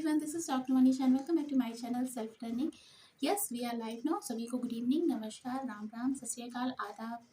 everyone, this is Dr. Manish and welcome back to my channel Self Learning. Yes, we are live now. सभी को good evening, नमस्कार, राम राम, सत श्री अकाल, आदाब।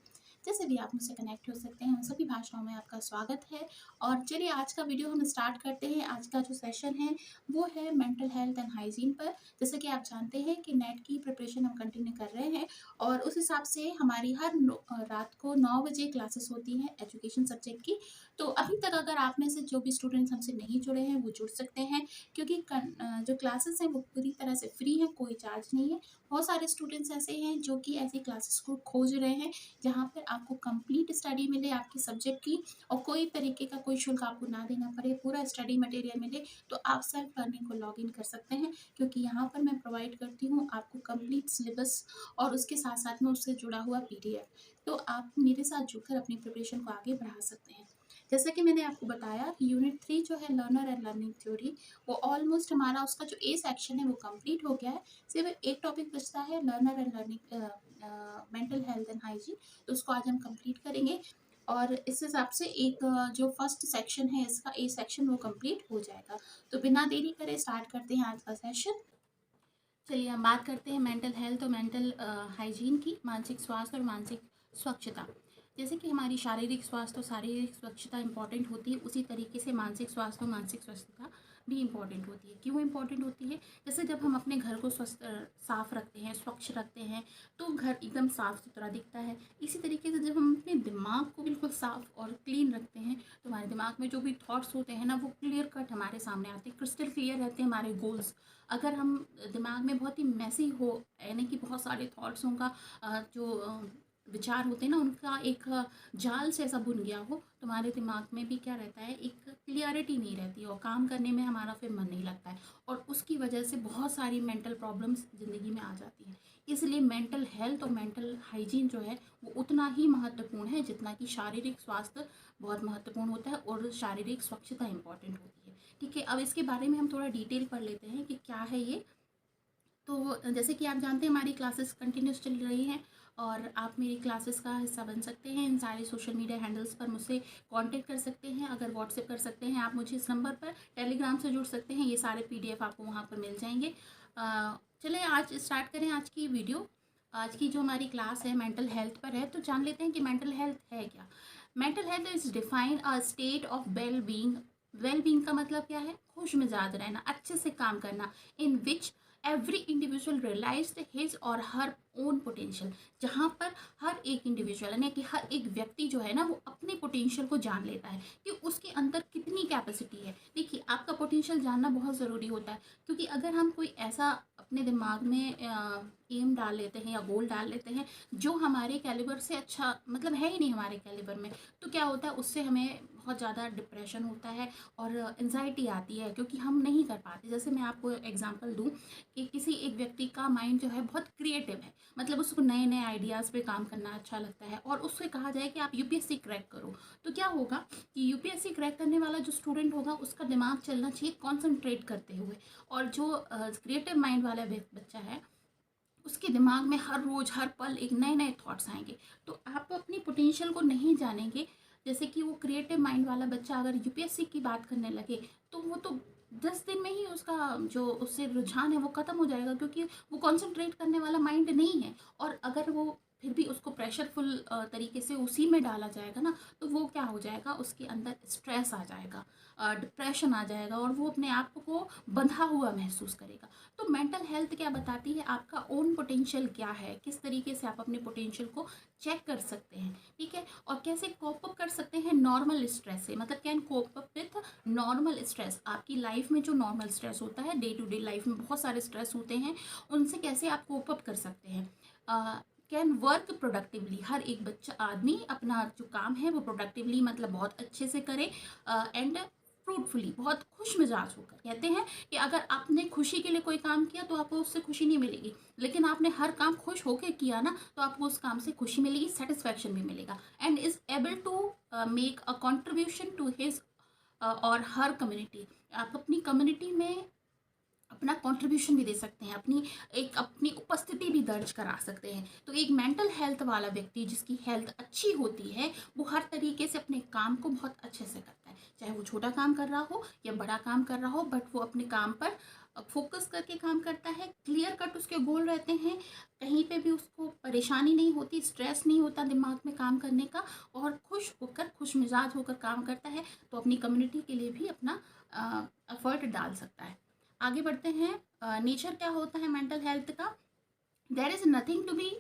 जैसे भी आप मुझसे कनेक्ट हो सकते हैं उन सभी भाषाओं में आपका स्वागत है। और चलिए आज का वीडियो हम स्टार्ट करते हैं। आज का जो सेशन है वो है मेंटल हेल्थ एंड हाइजीन पर। जैसे कि आप जानते हैं कि नेट की प्रिपरेशन हम कंटिन्यू कर रहे हैं और उस हिसाब से हमारी हर रात को 9 बजे क्लासेस होती हैं एजुकेशन सब्जेक्ट की। तो अभी तक अगर आप में से जो भी स्टूडेंट्स हमसे नहीं जुड़े हैं वो जुड़ सकते हैं, क्योंकि जो क्लासेस हैं वो पूरी तरह से फ्री है, कोई चार्ज नहीं है। बहुत सारे स्टूडेंट्स ऐसे हैं जो कि ऐसी क्लासेस को खोज रहे हैं जहाँ पर आपको कंप्लीट स्टडी मिले आपके सब्जेक्ट की और कोई तरीके का कोई शुल्क आपको ना देना पड़े, पूरा स्टडी मटेरियल मिले। तो आप सेल्फ लर्निंग को लॉग इन कर सकते हैं, क्योंकि यहाँ पर मैं प्रोवाइड करती हूँ आपको कंप्लीट सिलेबस और उसके साथ साथ में उससे जुड़ा हुआ पीडीएफ। तो आप मेरे साथ जुड़कर अपनी प्रिपरेशन को आगे बढ़ा सकते हैं। जैसा कि मैंने आपको बताया कि यूनिट 3 जो है लर्नर एंड लर्निंग थ्योरी, वो ऑलमोस्ट हमारा उसका जो ए सेक्शन है वो कंप्लीट हो गया है। सिर्फ एक टॉपिक बचता है, learner and learning mental health and hygiene. तो उसको आज हम कंप्लीट करेंगे और इस हिसाब से एक जो फर्स्ट सेक्शन है इसका ए सेक्शन वो कंप्लीट हो जाएगा। तो बिना देरी करे स्टार्ट करते हैं आज का सेशन। चलिए हम बात करते हैं मेंटल हेल्थ और मेंटल हाइजीन की, मानसिक स्वास्थ्य और मानसिक स्वच्छता। जैसे कि हमारी शारीरिक स्वास्थ्य और शारीरिक स्वच्छता इंपॉर्टेंट होती है, उसी तरीके से मानसिक स्वास्थ्य और मानसिक स्वच्छता भी इम्पॉर्टेंट होती है। क्यों इम्पॉर्टेंट होती है? जैसे जब हम अपने घर को स्वस्थ साफ रखते हैं, स्वच्छ रखते हैं, तो घर एकदम साफ सुथरा दिखता है। इसी तरीके से जब हम अपने दिमाग को बिल्कुल साफ और क्लीन रखते हैं तो हमारे दिमाग में जो भी थॉट्स होते हैं ना वो क्लियर कट हमारे सामने आते हैं, क्रिस्टल क्लियर रहते हैं हमारे गोल्स। अगर हम दिमाग में बहुत ही मैसी हो, यानी कि बहुत सारे थॉट्स का जो विचार होते हैं ना उनका एक जाल से ऐसा बुन गया हो, तो हमारे दिमाग में भी क्या रहता है, एक क्लियरिटी नहीं रहती और काम करने में हमारा फिर मन नहीं लगता है और उसकी वजह से बहुत सारी मेंटल प्रॉब्लम्स ज़िंदगी में आ जाती हैं। इसलिए मेंटल हेल्थ और मेंटल हाइजीन जो है वो उतना ही महत्वपूर्ण है जितना कि शारीरिक स्वास्थ्य बहुत महत्वपूर्ण होता है और शारीरिक स्वच्छता इम्पॉर्टेंट होती है। ठीक है, अब इसके बारे में हम थोड़ा डिटेल पढ़ लेते हैं कि क्या है ये। तो जैसे कि आप जानते हैं हमारी क्लासेस कंटिन्यूस चल रही हैं और आप मेरी क्लासेस का हिस्सा बन सकते हैं। इन सारे सोशल मीडिया हैंडल्स पर मुझसे कांटेक्ट कर सकते हैं, अगर व्हाट्सएप कर सकते हैं आप मुझे इस नंबर पर, टेलीग्राम से जुड़ सकते हैं, ये सारे पीडीएफ आपको वहाँ पर मिल जाएंगे। चलिए आज स्टार्ट करें आज की वीडियो। आज की जो हमारी क्लास है मेंटल हेल्थ पर है, तो जान लेते हैं कि मेंटल हेल्थ है क्या। Mental health is defined a state of well being. Well being का मतलब क्या है? खुश मिजाज रहना, अच्छे से काम करना, in which every individual realise his or her own potential. जहाँ पर हर एक इंडिविजुअल यानी कि हर एक व्यक्ति जो है ना वो अपने पोटेंशियल को जान लेता है कि उसके अंदर कितनी कैपेसिटी है। देखिए, आपका पोटेंशियल जानना बहुत ज़रूरी होता है, क्योंकि अगर हम कोई ऐसा अपने दिमाग में एम डाल लेते हैं या गोल डाल लेते हैं जो हमारे कैलिबर से अच्छा मतलब है ही नहीं हमारे कैलिबर में, तो क्या होता है, उससे हमें बहुत ज़्यादा डिप्रेशन होता है और एंजाइटी आती है, क्योंकि हम नहीं कर पाते। जैसे मैं आपको एग्जांपल दूं कि किसी एक व्यक्ति का माइंड जो है बहुत क्रिएटिव है, मतलब उसको नए नए आइडियाज़ पे काम करना अच्छा लगता है और उससे कहा जाए कि आप यूपीएससी क्रैक करो, तो क्या होगा कि यूपीएससी क्रैक करने वाला जो स्टूडेंट होगा उसका दिमाग चलना चाहिए कॉन्सेंट्रेट करते हुए, और जो क्रिएटिव माइंड वाला बच्चा है उसके दिमाग में हर रोज़ हर पल एक नए नए थॉट्स आएंगे। तो आप अपनी पोटेंशियल को नहीं जानेंगे। जैसे कि वो क्रिएटिव माइंड वाला बच्चा अगर यूपीएससी की बात करने लगे तो वो तो 10 दिन में ही उसका जो उससे रुझान है वो ख़त्म हो जाएगा, क्योंकि वो कंसंट्रेट करने वाला माइंड नहीं है। और अगर वो फिर भी उसको प्रेशरफुल तरीके से उसी में डाला जाएगा ना, तो वो क्या हो जाएगा, उसके अंदर स्ट्रेस आ जाएगा, डिप्रेशन आ जाएगा और वो अपने आप को बंधा हुआ महसूस करेगा। तो मेंटल हेल्थ क्या बताती है, आपका ओन पोटेंशियल क्या है, किस तरीके से आप अपने पोटेंशियल को चेक कर सकते हैं, ठीक है, और कैसे कोप अप कर सकते हैं नॉर्मल स्ट्रेस से, मतलब can cope up with normal stress. आपकी लाइफ में जो नॉर्मल स्ट्रेस होता है, डे टू डे लाइफ में बहुत सारे स्ट्रेस होते हैं, उनसे कैसे आप कोप अप कर सकते हैं। कैन वर्क प्रोडक्टिवली, हर एक बच्चा आदमी अपना जो काम है वो प्रोडक्टिवली मतलब बहुत अच्छे से करे एंड फ्रूटफुली, बहुत खुश मिजाज होकर। कहते हैं कि अगर आपने खुशी के लिए कोई काम किया तो आपको उससे खुशी नहीं मिलेगी, लेकिन आपने हर काम खुश होकर किया ना तो आपको उस काम से खुशी मिलेगी, सेटिस्फैक्शन भी मिलेगा। And is able to make a contribution to his or her community. आप अपनी कम्युनिटी में अपना कंट्रीब्यूशन भी दे सकते हैं, अपनी उपस्थिति भी दर्ज करा सकते हैं। तो एक मेंटल हेल्थ वाला व्यक्ति जिसकी हेल्थ अच्छी होती है वो हर तरीके से अपने काम को बहुत अच्छे से करता है, चाहे वो छोटा काम कर रहा हो या बड़ा काम कर रहा हो, बट वो अपने काम पर फोकस करके काम करता है, क्लियर कट उसके गोल रहते हैं, कहीं पे भी उसको परेशानी नहीं होती, स्ट्रेस नहीं होता दिमाग में काम करने का, और खुश होकर, खुश मिजाज होकर काम करता है, तो अपनी कम्युनिटी के लिए भी अपना एफर्ट डाल सकता है। आगे बढ़ते हैं। नेचर क्या होता है मेंटल हेल्थ का? There is nothing to be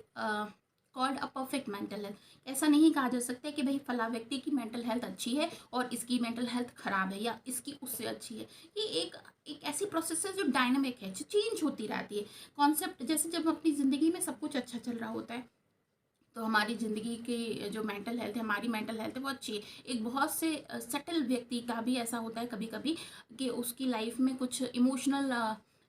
called a perfect mental health. ऐसा नहीं कहा जा सकता कि भाई फला व्यक्ति की मेंटल हेल्थ अच्छी है और इसकी मेंटल हेल्थ खराब है या इसकी उससे अच्छी है। ये एक ऐसी प्रोसेस है जो डायनामिक है, जो चेंज होती रहती है। कॉन्सेप्ट जैसे जब अपनी ज़िंदगी में सब कुछ अच्छा चल रहा होता है तो हमारी ज़िंदगी के जो मेंटल हेल्थ है, हमारी मेंटल हेल्थ है वो अच्छी है। एक बहुत से सेटल व्यक्ति का भी ऐसा होता है कभी कभी कि उसकी लाइफ में कुछ इमोशनल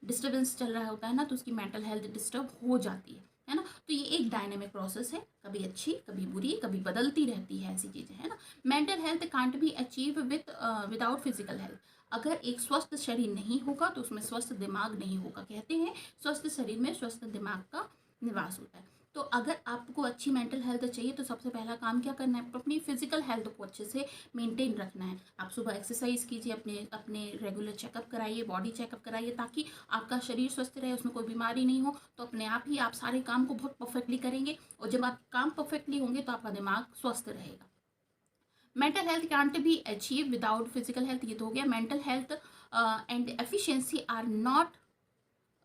डिस्टर्बेंस चल रहा होता है ना, तो उसकी मेंटल हेल्थ डिस्टर्ब हो जाती है ना। तो ये एक डायनेमिक प्रोसेस है, कभी अच्छी कभी बुरी, कभी बदलती रहती है, ऐसी चीज़ें है ना। Mental health can't be achieve without physical health. अगर एक स्वस्थ शरीर नहीं होगा तो उसमें स्वस्थ दिमाग नहीं होगा। कहते हैं स्वस्थ शरीर में स्वस्थ दिमाग का निवास होता है। तो अगर आपको अच्छी मेंटल हेल्थ चाहिए तो सबसे पहला काम क्या करना है? अपनी फिजिकल हेल्थ को अच्छे से मेंटेन रखना है। आप सुबह एक्सरसाइज कीजिए, अपने अपने रेगुलर चेकअप कराइए, बॉडी चेकअप कराइए, ताकि आपका शरीर स्वस्थ रहे, उसमें कोई बीमारी नहीं हो। तो अपने आप ही आप सारे काम को बहुत परफेक्टली करेंगे, और जब आप काम परफेक्टली होंगे तो आपका दिमाग स्वस्थ रहेगा। Mental health can't be achieve without physical health, ये तो हो गया। Mental health and efficiency are not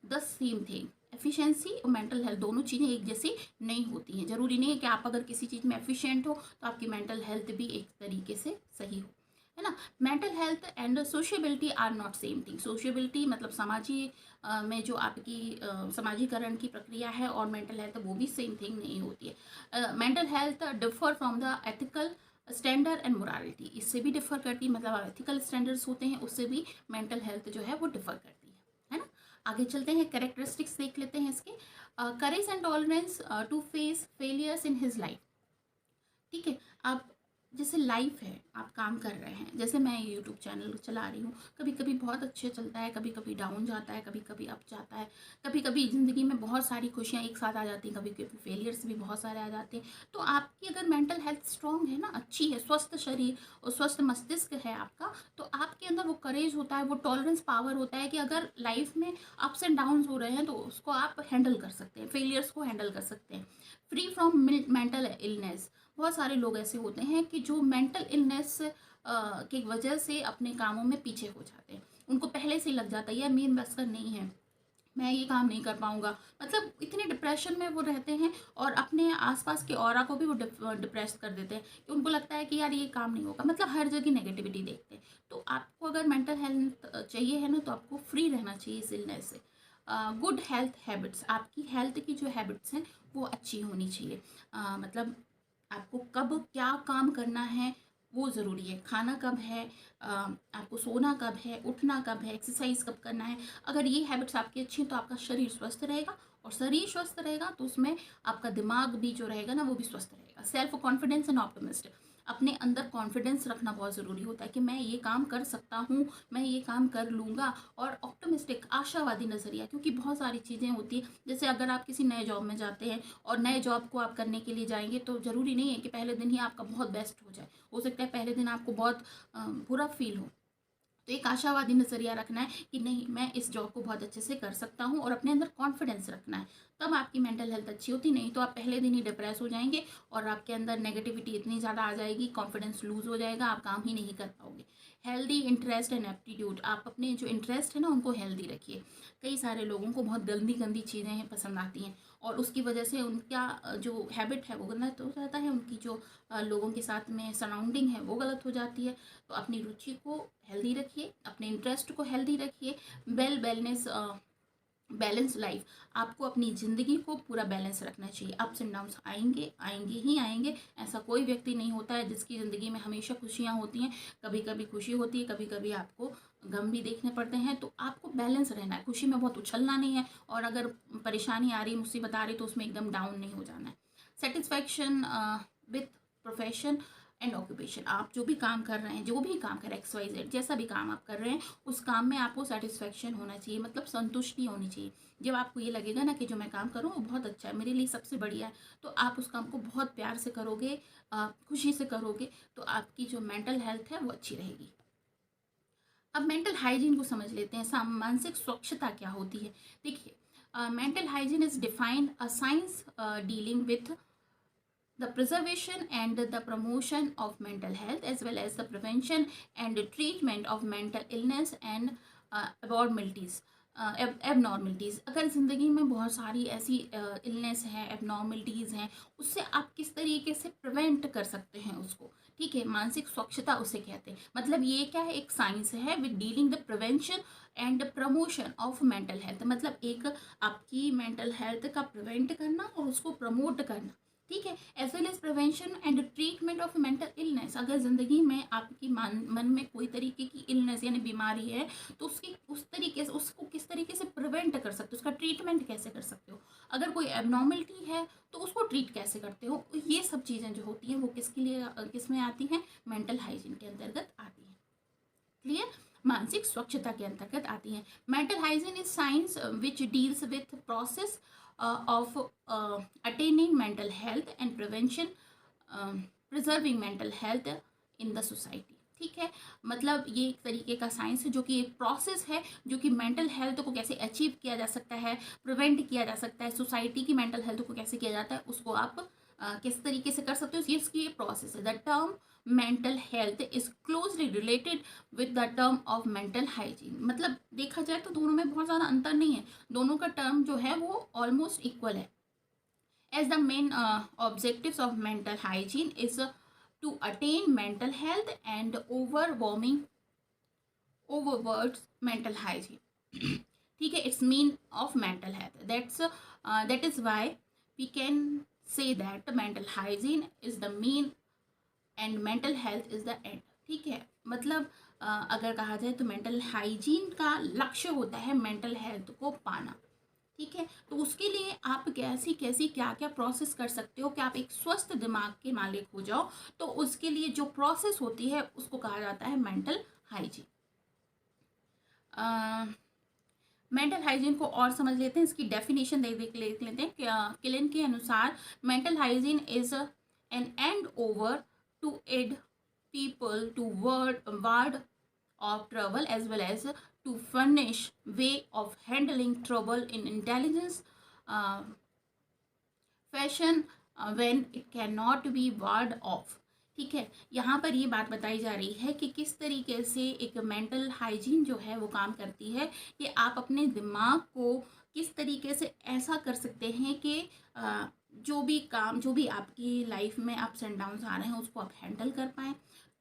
the same thing. Efficiency और मेंटल हेल्थ दोनों चीज़ें एक जैसी नहीं होती हैं। जरूरी नहीं है कि आप अगर किसी चीज़ में एफिशिएंट हो तो आपकी मेंटल हेल्थ भी एक तरीके से सही हो, है ना। Mental health and sociability are not same thing. Sociability मतलब में जो आपकी समाजीकरण की प्रक्रिया है, और मेंटल हेल्थ वो भी सेम थिंग नहीं होती है। Mental health differ from the ethical standard and morality, इससे भी डिफर करती है। मतलब एथिकल स्टैंडर्ड्स होते हैं, उससे भी मेंटल हेल्थ जो है वो डिफर करती है ना। आगे चलते हैं, कैरेक्टरिस्टिक्स देख लेते हैं इसके। Courage and tolerance to face failures in his life. ठीक है, आप जैसे लाइफ है, आप काम कर रहे हैं, जैसे मैं यूट्यूब चैनल चला रही हूँ, कभी कभी बहुत अच्छे चलता है, कभी कभी डाउन जाता है, कभी कभी अप जाता है, कभी कभी ज़िंदगी में बहुत सारी खुशियाँ एक साथ आ जाती हैं, कभी कभी फेलियर्स भी बहुत सारे आ जाते हैं। तो आपकी अगर मेंटल हेल्थ स्ट्रांग है ना, अच्छी है, स्वस्थ शरीर और स्वस्थ मस्तिष्क है आपका, तो आपके अंदर वो करेज होता है, वो टॉलरेंस पावर होता है कि अगर लाइफ में अप्स एंड डाउन्स हो रहे हैं तो उसको आप हैंडल कर सकते हैं, फेलियर्स को हैंडल कर सकते हैं। Free from mental illness. बहुत सारे लोग ऐसे होते हैं कि जो मेंटल इलनेस की वजह से अपने कामों में पीछे हो जाते हैं। उनको पहले से लग जाता है यार मेन बस का नहीं है, मैं ये काम नहीं कर पाऊंगा। मतलब इतने डिप्रेशन में वो रहते हैं, और अपने आसपास के ऑरा को भी वो डिप्रेस कर देते हैं कि उनको लगता है कि यार ये काम नहीं होगा। मतलब हर जगह नेगेटिविटी देखते हैं। तो आपको अगर मेंटल हेल्थ चाहिए है ना, तो आपको फ्री रहना चाहिए इस इलनेस से। गुड हेल्थ हैबिट्स, आपकी हेल्थ की जो हैबिट्स हैं वो अच्छी होनी चाहिए। मतलब आपको कब क्या काम करना है वो ज़रूरी है। खाना कब है, आपको सोना कब है, उठना कब है, एक्सरसाइज कब करना है। अगर ये हैबिट्स आपकी अच्छी हैं तो आपका शरीर स्वस्थ रहेगा, और शरीर स्वस्थ रहेगा तो उसमें आपका दिमाग भी जो रहेगा ना वो भी स्वस्थ रहेगा। सेल्फ कॉन्फिडेंस एंड ऑप्टिमिस्ट, अपने अंदर कॉन्फिडेंस रखना बहुत ज़रूरी होता है कि मैं ये काम कर सकता हूँ, मैं ये काम कर लूँगा। और ऑप्टिमिस्टिक, आशावादी नज़रिया, क्योंकि बहुत सारी चीज़ें होती हैं। जैसे अगर आप किसी नए जॉब में जाते हैं और नए जॉब को आप करने के लिए जाएंगे, तो ज़रूरी नहीं है कि पहले दिन ही आपका बहुत बेस्ट हो जाए। हो सकता है पहले दिन आपको बहुत बुरा फील हो। तो एक आशावादी नज़रिया रखना है कि नहीं, मैं इस जॉब को बहुत अच्छे से कर सकता हूँ, और अपने अंदर कॉन्फिडेंस रखना है। तब आपकी मेंटल हेल्थ अच्छी होती। नहीं तो आप पहले दिन ही डिप्रेस हो जाएंगे, और आपके अंदर नेगेटिविटी इतनी ज़्यादा आ जाएगी, कॉन्फिडेंस लूज हो जाएगा, आप काम ही नहीं कर पाओगे। हेल्दी इंटरेस्ट एंड एप्टीट्यूड, आप अपने जो इंटरेस्ट है ना उनको हेल्दी रखिए। कई सारे लोगों को बहुत गंदी गंदी चीज़ें पसंद आती हैं, और उसकी वजह से उनका जो हैबिट है वो गलत हो जाता है, उनकी जो लोगों के साथ में सराउंडिंग है वो गलत हो जाती है। तो अपनी रुचि को हेल्दी रखिए, अपने इंटरेस्ट को हेल्दी रखिए। बैलेंस लाइफ, आपको अपनी ज़िंदगी को पूरा बैलेंस रखना चाहिए। अप्स एंड डाउन्स आएंगे, आएंगे ही आएंगे। ऐसा कोई व्यक्ति नहीं होता है जिसकी ज़िंदगी में हमेशा खुशियाँ होती हैं। कभी कभी खुशी होती है, कभी कभी आपको गम भी देखने पड़ते हैं। तो आपको बैलेंस रहना है, खुशी में बहुत उछलना नहीं है, और अगर परेशानी आ रही, मुसीबत आ रही, तो उसमें एकदम डाउन नहीं हो जाना है। Satisfaction with profession and occupation, आप जो भी काम कर रहे हैं, जो भी काम कर रहे हैं, XYZ जैसा भी काम आप कर रहे हैं, उस काम में आपको सेटिस्फैक्शन होना चाहिए, मतलब संतुष्टि होनी चाहिए। जब आपको ये लगेगा ना कि जो मैं काम कर रहा हूँ वो बहुत अच्छा है, मेरे लिए सबसे बढ़िया है, तो आप उस काम को बहुत प्यार से करोगे, खुशी से करोगे, तो आपकी जो मेंटल हेल्थ है वो अच्छी रहेगी। अब मेंटल हाइजीन को समझ लेते हैं। मानसिक स्वच्छता क्या होती है। देखिए, mental hygiene is defined a science dealing with the preservation and the promotion of mental health as well as the prevention and treatment of mental illness and abnormalities। Abnormalities, अगर ज़िंदगी में बहुत सारी ऐसी इलनेस हैं, एबनॉर्मलिटीज़ हैं, उससे आप किस तरीके से प्रिवेंट कर सकते हैं उसको। ठीक है, मानसिक स्वच्छता उसे कहते हैं। मतलब ये क्या है, एक साइंस है with dealing the prevention and promotion of mental health. मतलब एक आपकी मेंटल हेल्थ का प्रिवेंट करना और उसको प्रमोट करना। ठीक है, as well as prevention and treatment of mental illness. अगर ज़िंदगी में आपकी मन में कोई तरीके की इलनेस यानी बीमारी है, तो उसकी उस तरीके से उसको किस तरीके से प्रिवेंट कर सकते हो, उसका ट्रीटमेंट कैसे कर सकते हो। अगर कोई एबनॉर्मलिटी है तो उसको ट्रीट कैसे करते हो। ये सब चीज़ें जो होती हैं वो किसके लिए किस में आती हैं, मेंटल हाइजीन के अंतर्गत आती हैं। क्लियर, मानसिक स्वच्छता के अंतर्गत आती हैं। Mental hygiene is science which deals with process of attaining mental health and prevention, preserving mental health in the society। ठीक है, मतलब ये एक तरीके का साइंस है जो कि एक प्रोसेस है जो कि मेंटल हेल्थ को कैसे अचीव किया जा सकता है, प्रिवेंट किया जा सकता है, सोसाइटी की मेंटल हेल्थ को कैसे किया जाता है, उसको आप किस तरीके से कर सकते हो, ये इसकी प्रोसेस है। The term mental health is closely related with the term of mental hygiene. मतलब देखा जाए तो दोनों में बहुत ज़्यादा अंतर नहीं है, दोनों का टर्म जो है वो ऑलमोस्ट इक्वल है। As the main objectives of mental hygiene is to attain mental health and onwards mental hygiene. ठीक है, it's mean of mental health, that is why we can say that mental hygiene is the mean and mental health is the end। ठीक है, मतलब अगर कहा जाए तो mental hygiene का लक्ष्य होता है मेंटल हेल्थ को पाना। ठीक है, तो उसके लिए आप कैसी कैसी क्या क्या प्रोसेस कर सकते हो कि आप एक स्वस्थ दिमाग के मालिक हो जाओ, तो उसके लिए जो प्रोसेस होती है उसको कहा जाता है मेंटल हाइजीन। मेंटल हाइजीन को और समझ लेते हैं, इसकी डेफिनेशन देख लेते हैं। किलिन के अनुसार mental hygiene is an endeavour to aid people to ward off trouble as well as to furnish way of handling trouble in intelligence fashion when it can not be ward off. ठीक है, यहाँ पर ये बात बताई जा रही है कि किस तरीके से एक मेंटल हाइजीन जो है वो काम करती है कि आप अपने दिमाग को किस तरीके से ऐसा कर सकते हैं कि जो भी काम, जो भी आपकी लाइफ में अप्स एंड डाउन्स आ रहे हैं उसको आप हैंडल कर पाएँ,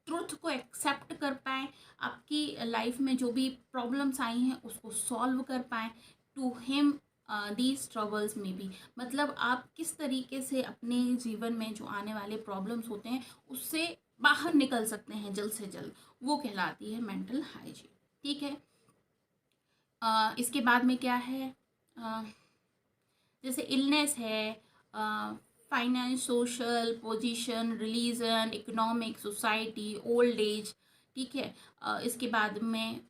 ट्रुथ को एक्सेप्ट कर पाएँ, आपकी लाइफ में जो भी प्रॉब्लम्स आई हैं उसको सॉल्व कर पाएँ। टू हिम दीज ट्रबल्स में भी, मतलब आप किस तरीके से अपने जीवन में जो आने वाले प्रॉब्लम्स होते हैं उससे बाहर निकल सकते हैं जल्द से जल्द, वो कहलाती है मेंटल हाइजीन। ठीक है, इसके बाद में क्या है, जैसे इलनेस है, finance, social position, religion, economic, society, old age. ठीक है, इसके बाद में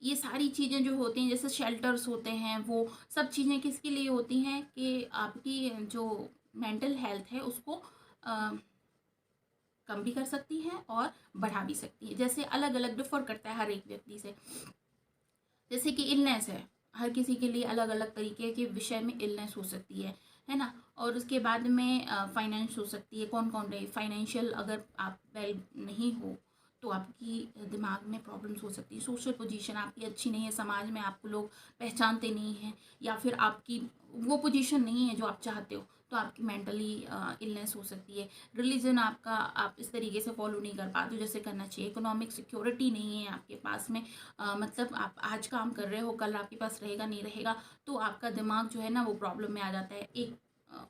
ये सारी चीज़ें जो होती हैं, जैसे शेल्टर्स होते हैं, वो सब चीज़ें किसके लिए होती हैं कि आपकी जो मेंटल हेल्थ है उसको कम भी कर सकती हैं और बढ़ा भी सकती है। जैसे अलग अलग डिफर करता है हर एक व्यक्ति से। जैसे कि इलनेस है, हर किसी के लिए अलग अलग तरीके के विषय में इलनेस हो सकती है ना। और उसके बाद में फाइनेंस हो सकती है, कौन कौन रहे फाइनेंशियल, अगर आप वेल नहीं हो तो आपकी दिमाग में प्रॉब्लम्स हो सकती है। सोशल पोजीशन आपकी अच्छी नहीं है, समाज में आपको लोग पहचानते नहीं हैं, या फिर आपकी वो पोजीशन नहीं है जो आप चाहते हो, तो आपकी मेंटली इलनेस हो सकती है। रिलीजन आपका आप इस तरीके से फॉलो नहीं कर पाते हो जैसे करना चाहिए। इकोनॉमिक सिक्योरिटी नहीं है आपके पास में, मतलब आप आज काम कर रहे हो, कल आपके पास रहेगा नहीं रहेगा, तो आपका दिमाग जो है ना वो प्रॉब्लम में आ जाता है। एक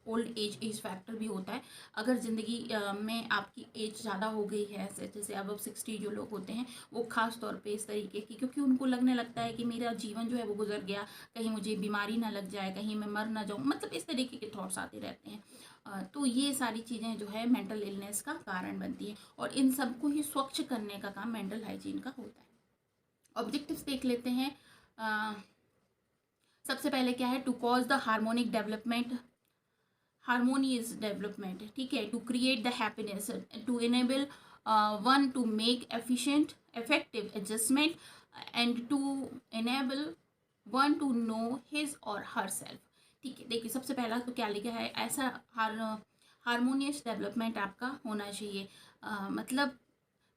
ओल्ड एज फैक्टर भी होता है। अगर ज़िंदगी में आपकी एज ज़्यादा हो गई है, जैसे अब 60 जो लोग होते हैं वो ख़ास तौर पे इस तरीके की, क्योंकि उनको लगने लगता है कि मेरा जीवन जो है वो गुजर गया, कहीं मुझे बीमारी ना लग जाए, कहीं मैं मर ना जाऊँ, मतलब इस तरीके के थॉट्स आते रहते हैं। तो ये सारी चीज़ें जो है मेंटल इलनेस का कारण बनती हैं, और इन सबको ही स्वच्छ करने का काम मेंटल हाइजीन का होता है। ऑब्जेक्टिव्स देख लेते हैं। सबसे पहले क्या है, to cause the harmonic development, harmonious development. ठीक है, to create the happiness, to enable one to make efficient effective adjustment and to enable one to know his or herself। ठीक है, देखिए सबसे पहला तो क्या लिखा है, ऐसा हारमोनियस डेवलपमेंट आपका होना चाहिए। मतलब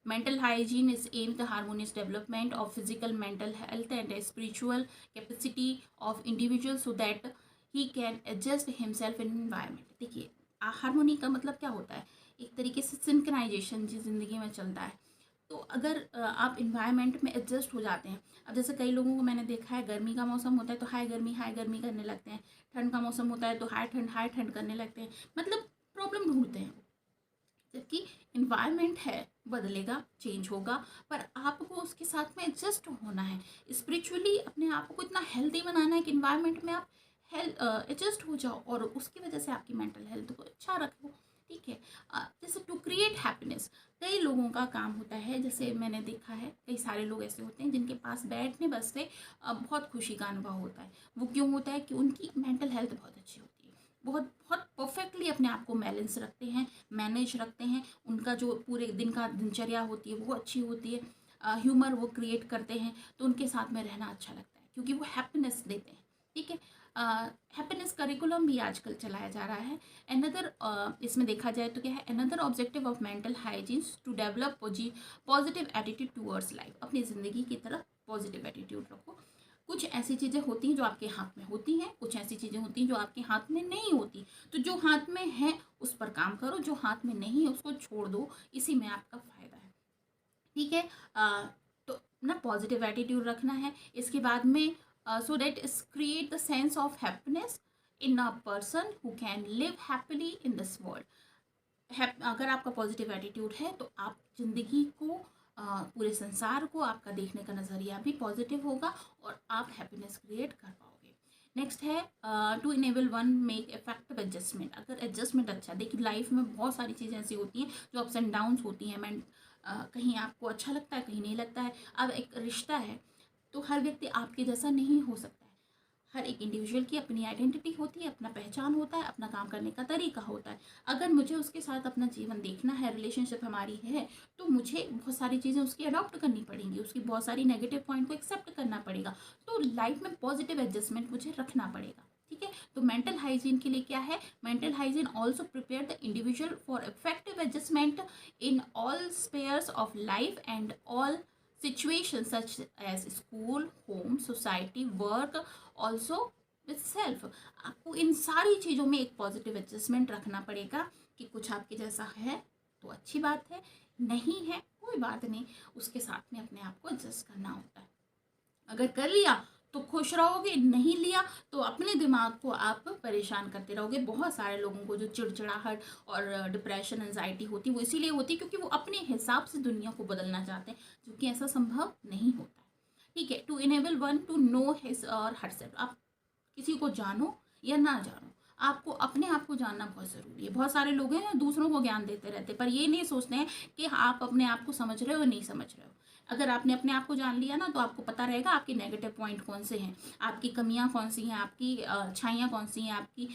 mental hygiene is aimed at the harmonious development of physical, mental health and spiritual capacity of individual so that he can adjust himself in environment। देखिए हारमोनी का मतलब क्या होता है, एक तरीके से सिंक्राइजेशन जो ज़िंदगी में चलता है। तो अगर आप इन्वायरमेंट में एडजस्ट हो जाते हैं, अब जैसे कई लोगों को मैंने देखा है, गर्मी का मौसम होता है तो हाई गर्मी करने लगते हैं, ठंड का मौसम होता है तो हाई ठंड करने लगते हैं, मतलब प्रॉब्लम ढूंढते हैं। जबकि इन्वायरमेंट है, बदलेगा, चेंज होगा, पर आपको उसके साथ में एडजस्ट होना है। स्पिरिचुअली अपने आप को इतना हेल्दी बनाना है कि इन्वायरमेंट में आप एडजस्ट हो जाओ और उसकी वजह से आपकी मेंटल हेल्थ को अच्छा रखो। ठीक है, जैसे टू क्रिएट हैप्पीनेस कई लोगों का काम होता है, जैसे मैंने देखा है कई सारे लोग ऐसे होते हैं जिनके पास बैठने बस से बहुत खुशी का अनुभव होता है। वो क्यों होता है कि उनकी मेंटल हेल्थ बहुत अच्छी होती है, बहुत बहुत परफेक्टली अपने आप को बैलेंस रखते हैं, मैनेज रखते हैं, उनका जो पूरे दिन का दिनचर्या होती है वो अच्छी होती है, ह्यूमर वो क्रिएट करते हैं, तो उनके साथ में रहना अच्छा लगता है क्योंकि वो हैप्पीनेस देते हैं। ठीक है, हैप्पीनेस करिकुलम भी आजकल चलाया जा रहा है। अनदर इसमें देखा जाए तो क्या है, another objective of mental hygiene to develop positive attitude towards life. अपनी ज़िंदगी की तरफ पॉजिटिव एटीट्यूड रखो। कुछ ऐसी चीज़ें होती हैं जो आपके हाथ में होती हैं, कुछ ऐसी चीज़ें होती हैं जो आपके हाथ में नहीं होती, तो जो हाथ में है उस पर काम करो, जो हाथ में नहीं है उसको छोड़ दो, इसी में आपका फ़ायदा है। ठीक है, तो ना पॉजिटिव एटीट्यूड रखना है। इसके बाद में सो दैट इस create the sense of happiness in a person who can live happily in this world. अगर आपका पॉजिटिव एटीट्यूड है तो आप जिंदगी को पूरे संसार को आपका देखने का नज़रिया भी पॉजिटिव होगा और आप हैप्पीनेस क्रिएट कर पाओगे। नेक्स्ट है to enable one make effective adjustment. अगर एडजस्टमेंट अच्छा, देखिए लाइफ में बहुत सारी चीज़ें ऐसी होती हैं जो अप्स एंड डाउन्स होती हैं। कहीं आपको अच्छा लगता है, कहीं नहीं लगता है। अब एक रिश्ता है तो हर व्यक्ति आपके जैसा नहीं हो सकता है, हर एक इंडिविजुअल की अपनी आइडेंटिटी होती है, अपना पहचान होता है, अपना काम करने का तरीका होता है। अगर मुझे उसके साथ अपना जीवन देखना है, रिलेशनशिप हमारी है, तो मुझे बहुत सारी चीज़ें उसकी अडॉप्ट करनी पड़ेंगी, उसकी बहुत सारी नेगेटिव पॉइंट को एक्सेप्ट करना पड़ेगा। तो लाइफ में पॉजिटिव एडजस्टमेंट मुझे रखना पड़ेगा। ठीक है, तो मेंटल हाइजीन के लिए क्या है, mental hygiene also prepare the individual for effective adjustment in all spheres of life and all situations such as school, home, society, work, also with self। आपको इन सारी चीज़ों में एक पॉजिटिव एडजस्टमेंट रखना पड़ेगा कि कुछ आपके जैसा है तो अच्छी बात है, नहीं है कोई बात नहीं, उसके साथ में अपने आप को एडजस्ट करना होता है। अगर कर लिया तो खुश रहोगे, नहीं लिया तो अपने दिमाग को आप परेशान करते रहोगे। बहुत सारे लोगों को जो चिड़चिड़ाहट और डिप्रेशन, एंजाइटी होती है वो इसीलिए होती है क्योंकि वो अपने हिसाब से दुनिया को बदलना चाहते हैं, जो कि ऐसा संभव नहीं होता है। ठीक है, to enable one to know his or herself. आप किसी को जानो या ना जानो, आपको अपने आप को जानना बहुत ज़रूरी है। बहुत सारे लोग हैं दूसरों को ज्ञान देते रहते हैं, पर ये नहीं सोचते हैं कि आप अपने आप को समझ रहे हो नहीं समझ रहे हो। अगर आपने अपने आप को जान लिया ना तो आपको पता रहेगा आपके नेगेटिव पॉइंट कौन से हैं, आपकी कमियां कौन सी हैं, आपकी अच्छाइयाँ कौन सी हैं, आपकी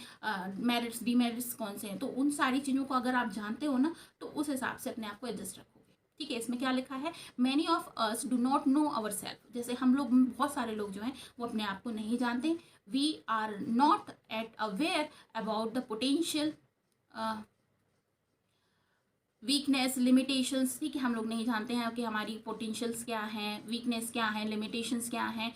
मेरिट्स डीमेरिट्स कौन से हैं। तो उन सारी चीज़ों को अगर आप जानते हो ना तो उस हिसाब से अपने आप को एडजस्ट रखोगे। ठीक है, इसमें क्या लिखा है, many of us do not know our self. जैसे हम लोग, बहुत सारे लोग जो हैं वो अपने आप को नहीं जानते। We are not at aware about the potential weakness, limitations. ठीक है, हम लोग नहीं जानते हैं कि हमारी पोटेंशियल्स क्या हैं, वीकनेस क्या हैं, लिमिटेशंस क्या हैं,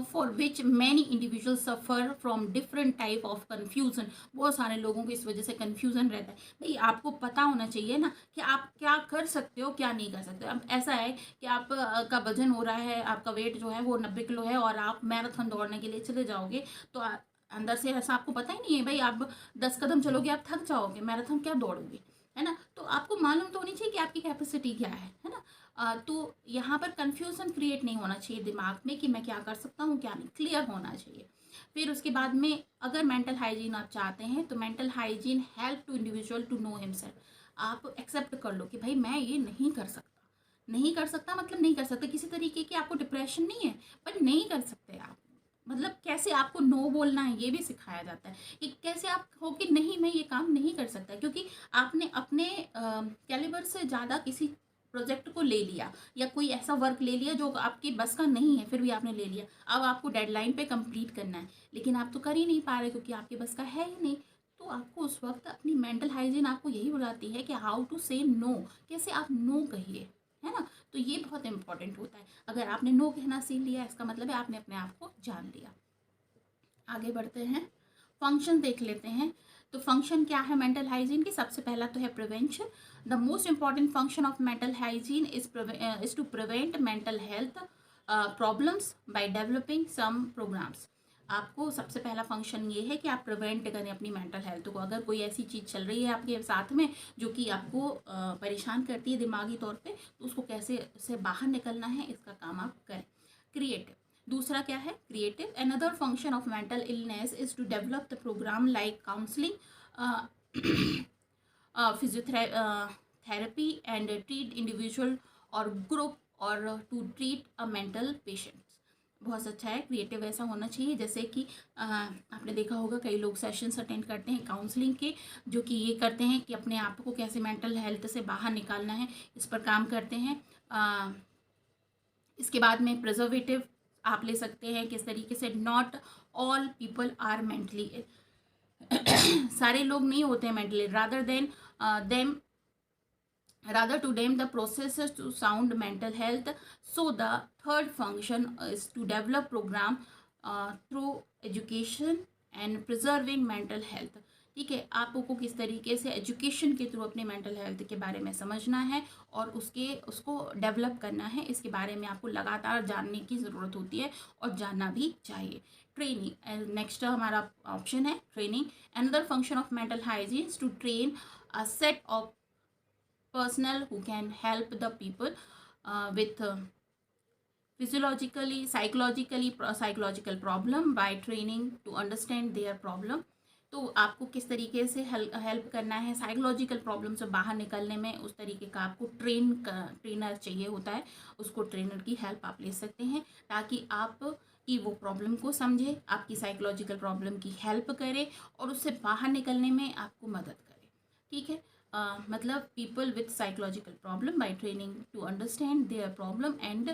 for which many individual suffer from different type of confusion. बहुत सारे लोगों को इस वजह से कन्फ्यूज़न रहता है। भाई आपको पता होना चाहिए ना कि आप क्या कर सकते हो, क्या नहीं कर सकते। अब ऐसा है कि आप का वजन हो रहा है, आपका वेट जो है वो 90 किलो है और आप मैराथन दौड़ने के लिए चले जाओगे तो अंदर से ऐसा आपको पता ही नहीं है। भाई आप 10 कदम चलोगे आप थक जाओगे, मैराथन क्या दौड़ोगे, है ना। तो आपको मालूम तो होनी चाहिए कि आपकी कैपेसिटी क्या है ना। तो यहाँ पर कंफ्यूजन क्रिएट नहीं होना चाहिए दिमाग में कि मैं क्या कर सकता हूँ क्या नहीं, क्लियर होना चाहिए। फिर उसके बाद में अगर मेंटल हाइजीन आप चाहते हैं तो mental hygiene help to individual to know himself. आप एक्सेप्ट कर लो कि भाई मैं ये नहीं कर सकता, नहीं कर सकता मतलब नहीं कर सकते। किसी तरीके की आपको डिप्रेशन नहीं है पर नहीं कर सकते आप, मतलब कैसे आपको नो बोलना है ये भी सिखाया जाता है कि कैसे आप हो कि नहीं मैं ये काम नहीं कर सकता, क्योंकि आपने अपने कैलिबर से ज़्यादा किसी प्रोजेक्ट को ले लिया या कोई ऐसा वर्क ले लिया जो आपकी बस का नहीं है, फिर भी आपने ले लिया, अब आपको डेडलाइन पे कंप्लीट करना है, लेकिन आप तो कर ही नहीं पा रहे क्योंकि आपके बस का है ही नहीं। तो आपको उस वक्त अपनी मेंटल हाइजीन आपको यही बताती है कि हाउ टू से नो, कैसे आप नो कहिए, है ना। तो ये बहुत इंपॉर्टेंट होता है। अगर आपने नो कहना सीख लिया, इसका मतलब है आपने अपने आप को जान लिया। आगे बढ़ते हैं, फंक्शन देख लेते हैं। तो फंक्शन क्या है मेंटल हाइजीन की? सबसे पहला तो है prevention. The most important function of mental hygiene is to prevent mental health problems by developing some programmes. आपको सबसे पहला फंक्शन ये है कि आप प्रिवेंट करें अपनी मेंटल हेल्थ को। अगर कोई ऐसी चीज़ चल रही है आपके साथ में जो कि आपको परेशान करती है दिमागी तौर पे, तो उसको कैसे से बाहर निकलना है, इसका काम आप करें। क्रिएटिव, दूसरा क्या है? Creative. Another function of mental illness is to develop the programme like counselling, physiotherapy and treat individual और ग्रुप और to treat a mental patients. बहुत अच्छा है, क्रिएटिव ऐसा होना चाहिए। जैसे कि आपने देखा होगा कई लोग सेशंस अटेंड करते हैं काउंसलिंग के, जो कि ये करते हैं कि अपने आप को कैसे मेंटल हेल्थ से बाहर निकालना है, इस पर काम करते हैं। इसके बाद में प्रिजर्वेटिव आप ले सकते हैं किस तरीके से। Not all people are mentally, सारे लोग नहीं होते हैं mentally. rather to them the processes to sound mental health. So the third function is to develop program through education and preserving mental health. ठीक है, आपको किस तरीके से एजुकेशन के थ्रू अपने मेंटल हेल्थ के बारे में समझना है और उसको डेवलप करना है, इसके बारे में आपको लगातार जानने की ज़रूरत होती है और जानना भी चाहिए। ट्रेनिंग नेक्स्ट हमारा ऑप्शन है training. Another function of mental hygiene to train a set of personnel who can help the people with psychological problem by training to understand their problem. तो आपको किस तरीके से हेल्प करना है साइकोलॉजिकल प्रॉब्लम से बाहर निकलने में, उस तरीके का आपको ट्रेनर चाहिए होता है। उसको ट्रेनर की हेल्प आप ले सकते हैं ताकि आप कि वो प्रॉब्लम को समझे, आपकी साइकोलॉजिकल प्रॉब्लम की हेल्प करे और उससे बाहर निकलने में आपको मदद करे। ठीक है, मतलब people with psychological problem by training to understand their problem and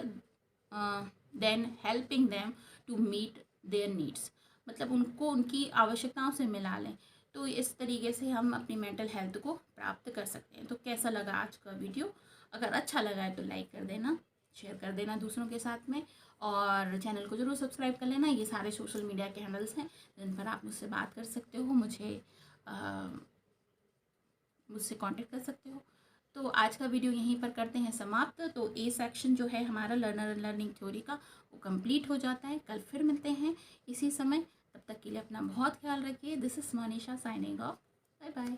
then helping them to meet their needs, मतलब उनको उनकी आवश्यकताओं से मिला लें। तो इस तरीके से हम अपनी मेंटल हेल्थ को प्राप्त कर सकते हैं। तो कैसा लगा आज का वीडियो? अगर अच्छा लगा है तो लाइक कर देना, शेयर कर देना दूसरों के साथ में, और चैनल को ज़रूर सब्सक्राइब कर लेना। ये सारे सोशल मीडिया के हैंडल्स हैं जिन पर आप मुझसे बात कर सकते हो, मुझसे कांटेक्ट कर सकते हो। तो आज का वीडियो यहीं पर करते हैं समाप्त। तो ए सेक्शन जो है हमारा लर्नर लर्निंग थ्योरी का, वो कंप्लीट हो जाता है। कल फिर मिलते हैं इसी समय, तब तक के लिए अपना बहुत ख्याल रखिए। This is Manisha signing off. Bye bye.